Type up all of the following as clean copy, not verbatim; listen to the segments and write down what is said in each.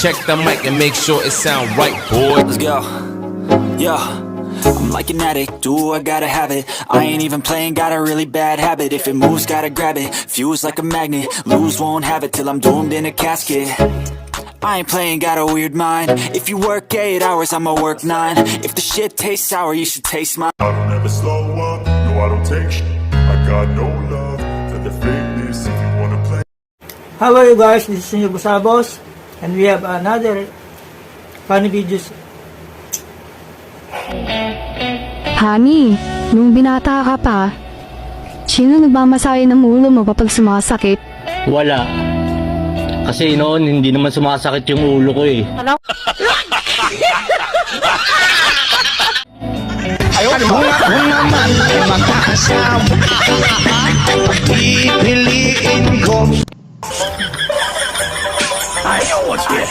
Check the mic and make sure it sound right, boy. Let's go. Yo, I'm like an addict, do I gotta have it. I ain't even playing, got a really bad habit. If it moves, gotta grab it, fuse like a magnet. Lose, won't have it till I'm doomed in a casket. I ain't playing, got a weird mind. If you work 8 hours, I'ma work 9. If the shit tastes sour, you should taste mine. I don't ever slow up, no I don't take shit. I got no love for the fakeness. If you wanna play. Hello you guys, this is Senyor Busabos, and we have another funny videos. Honey, nung binata ka pa, sino nagmamasahe ng ulo mo kapag sumasakit? Wala. Kasi noon, hindi naman sumasakit yung ulo ko eh. Ano? Ayoko naman magkasama. Pipiliin ko. Ayaw siya.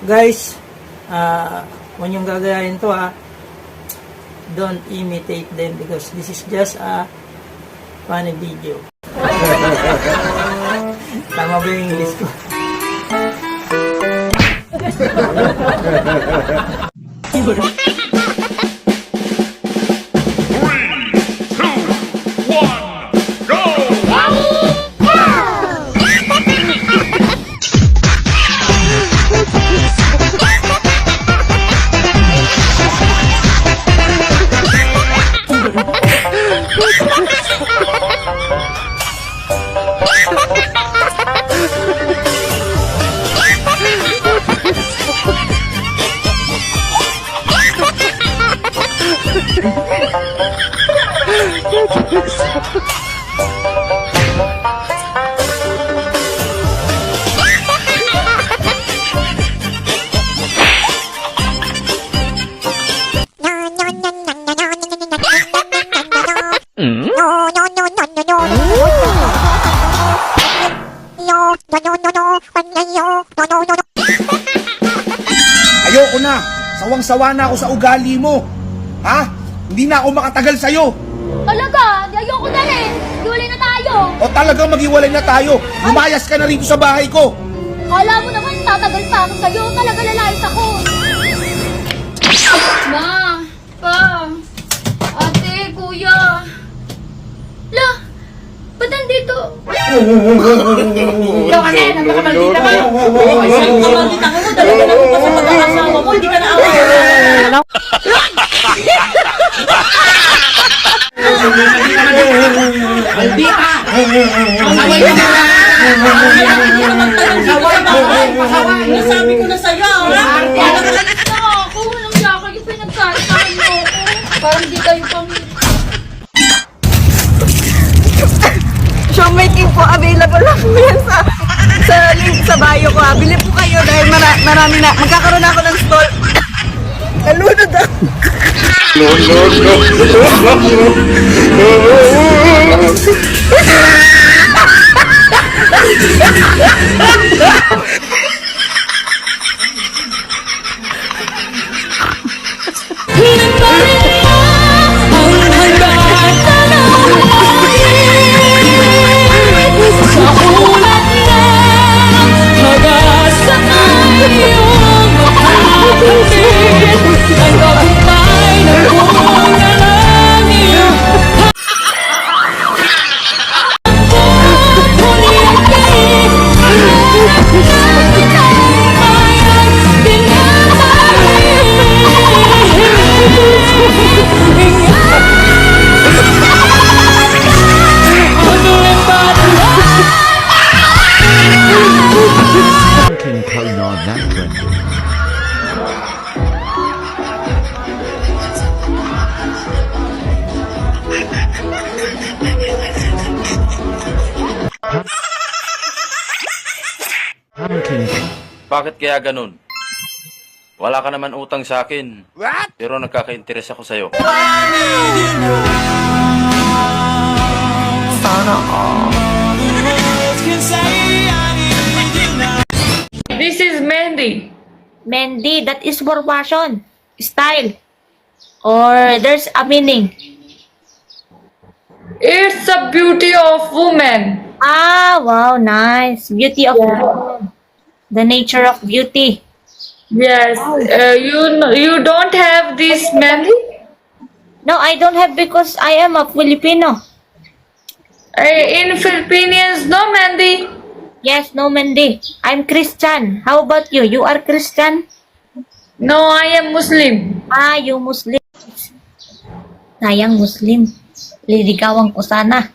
Guys, huwag niyong gagayahin to don't imitate them because this is just a funny video. Tama ba yung English ko? Ayoko na. Sawang-sawa na ako sa ugali mo. Ha? Hindi na ako makatagal sa'yo. Talaga? Ayoko na rin. Hiwalay na tayo. O talagang maghiwalay na tayo. Lumayas ka na rito sa bahay ko. Kala mo naman tatagal pa ako sa'yo. Talaga lalayas ako. Ma, pa, ate, kuya. La, ba't nandito? Ikaw kasi, nagkakamaldita ka. Oo, isang kamaldita ka mo. Talaga na pa sa pagkakasama mo. Hindi ka na away. Maldita! Pasaway ka na! Pasaway! Nasabi ko na sa'yo! Ako, walang siya kayo pinagsasahan mo ako. Parang di kayo pamilya. Showmaking po, available lang po yan sa link sa bio ko. Bili po kayo dahil marami na. Magkakaroon ako ng stall. Nalunod ako. King Kalnar Nathan. Bakit kaya ganun? Wala ka naman utang sa akin. Pero nagkaka-interes ako sa'yo. This is Mehndi. Mehndi, that is for fashion, style, or there's a meaning. It's the beauty of woman. Ah, wow, nice. Beauty of woman. The nature of beauty. Yes. You don't have this Mehndi? No, I don't have because I am a Filipino. In Philippines, no Mehndi. Yes, no Mehndi. I'm Christian. How about you? You are Christian? No, I am Muslim. Ah, you Muslim. Sayang Muslim. Liligawan ko sana.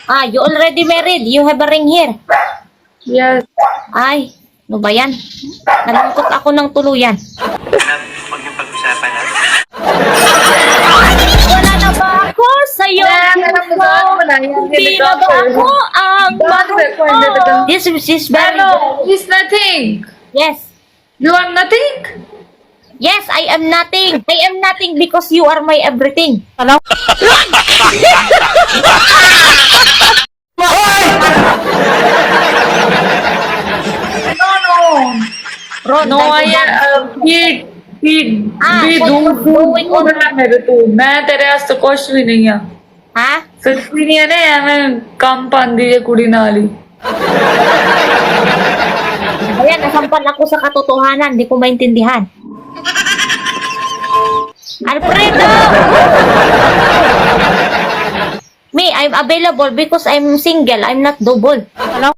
Ah, you already married. You have a ring here. Yes. Ay, ano ba yan? Nalungkot ako ng tuluyan. Wala na ba ako sa'yo? Hindi na ba ako ang marunong? This is very No, he's nothing. Yes. You are nothing? Yes, I am nothing. I am nothing because you are my everything. Hello? Ron, No, I am going on. मेरे तो मैं तेरे वास्ते कुछ भी नहीं है Ha? सिर्फ भी नहीं है ना मैं काम पांदी है कुड़ी नाली Ayan, nasampal ako sa katotohanan. Hindi ko maintindihan. Alfredo! Me, I'm available because I'm single. I'm not double. Hello?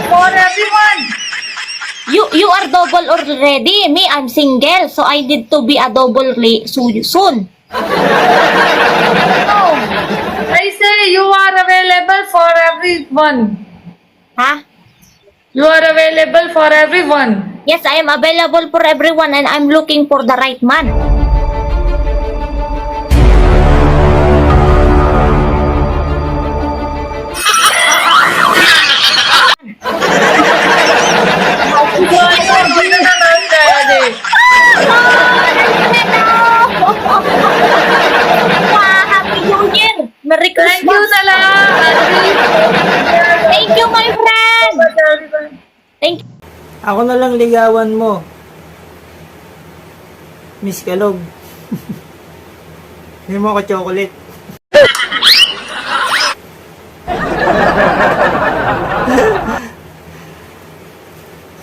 for everyone. You are double already. Me, I'm single. So I need to be a double soon. No, I say you are available for everyone. Ha? You are available for everyone. Yes, I am available for everyone and I'm looking for the right man. Happy New Year! Merry Christmas! Thank you Tala. Thank you, my friend! Thank you. Ako na lang ligawan mo. Miss Kalog. Hindi mo ako chocolate.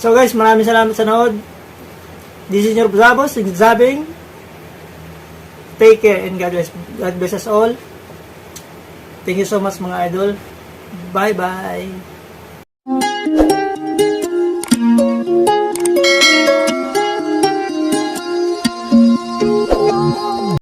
So guys, maraming salamat sa nanood. This is your Zabos, nagsasabing take care and God bless us all. Thank you so much mga idol. Bye bye.